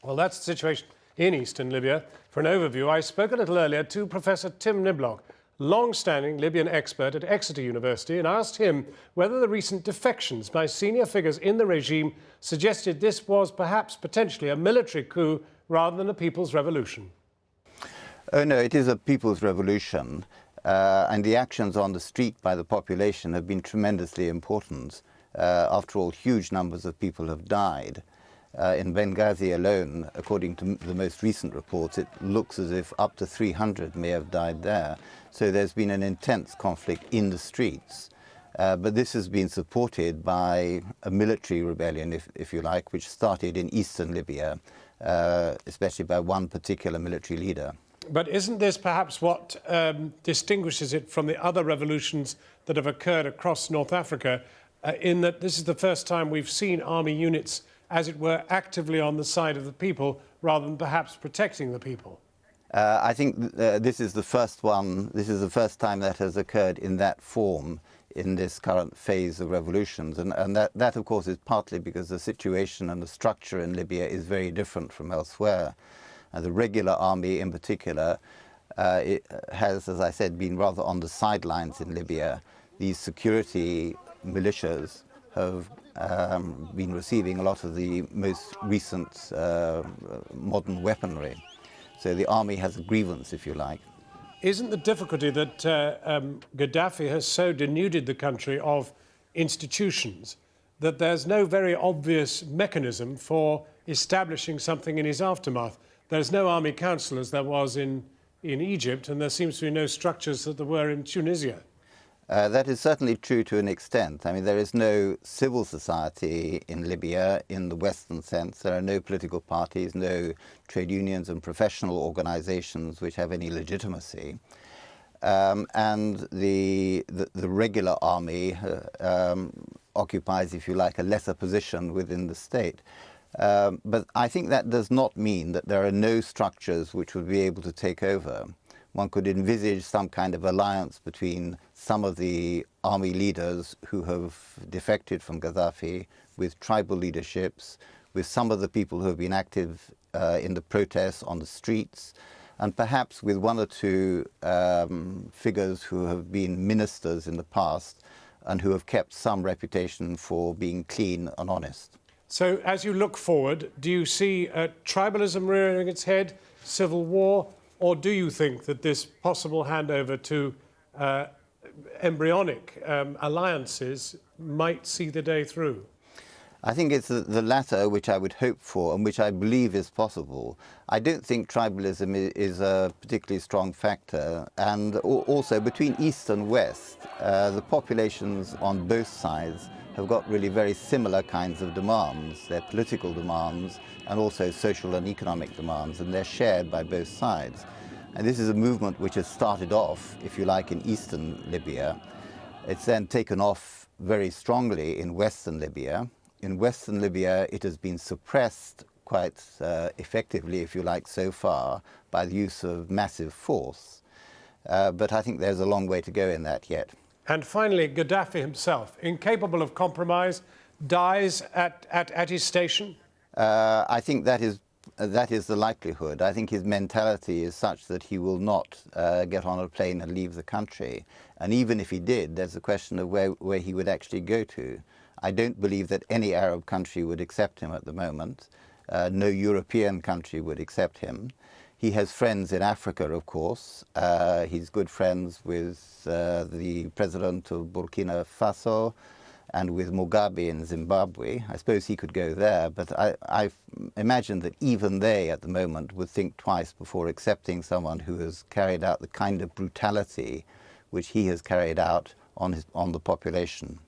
Well, that's the situation in eastern Libya. For an overview, I spoke a little earlier to Professor Tim Niblock, long-standing Libyan expert at Exeter University, and asked him whether the recent defections by senior figures in the regime suggested this was perhaps potentially a military coup rather than a people's revolution. Oh no, it is a people's revolution, and the actions on the street by the population have been tremendously important. After all, huge numbers of people have died. In Benghazi alone, according to the most recent reports, it looks as if up to 300 may have died there. So there's been an intense conflict in the streets. But this has been supported by a military rebellion, if you like, which started in eastern Libya, especially by one particular military leader. But isn't this perhaps what distinguishes it from the other revolutions that have occurred across North Africa, in that this is the first time we've seen army units, as it were, actively on the side of the people rather than perhaps protecting the people? I think this is the first one. This is the first time that has occurred in that form in this current phase of revolutions. And that, of course, is partly because the situation and the structure in Libya is very different from elsewhere. The regular army in particular it has, as I said, been rather on the sidelines in Libya. These security militias have been receiving a lot of the most recent modern weaponry. So the army has a grievance, if you like. Isn't the difficulty that Gaddafi has so denuded the country of institutions that there's no very obvious mechanism for establishing something in his aftermath? There's no army council as there was in Egypt, and there seems to be no structures that there were in Tunisia. That is certainly true to an extent. I mean, there is no civil society in Libya in the Western sense. There are no political parties, no trade unions and professional organizations which have any legitimacy. And the regular army occupies, if you like, a lesser position within the state. But I think that does not mean that there are no structures which would be able to take over. One could envisage some kind of alliance between some of the army leaders who have defected from Gaddafi with tribal leaderships, with some of the people who have been active in the protests on the streets, and perhaps with one or two figures who have been ministers in the past and who have kept some reputation for being clean and honest. So as you look forward, do you see tribalism rearing its head, civil war, or do you think that this possible handover to embryonic alliances might see the day through? I think it's the latter which I would hope for and which I believe is possible. I don't think tribalism is a particularly strong factor. And also between East and West, the populations on both sides have got really very similar kinds of demands. They're political demands and also social and economic demands, and they're shared by both sides. And this is a movement which has started off, if you like, in eastern Libya. It's then taken off very strongly in western Libya. In western Libya, it has been suppressed quite effectively, if you like, so far, by the use of massive force. But I think there's a long way to go in that yet. And finally, Gaddafi himself, incapable of compromise, dies at his station? I think that is the likelihood. I think his mentality is such that he will not get on a plane and leave the country. And even if he did, there's a question of where he would actually go to. I don't believe that any Arab country would accept him at the moment. No European country would accept him. He has friends in Africa, of course. He's good friends with the president of Burkina Faso and with Mugabe in Zimbabwe. I suppose he could go there, but I imagine that even they at the moment would think twice before accepting someone who has carried out the kind of brutality which he has carried out on the population.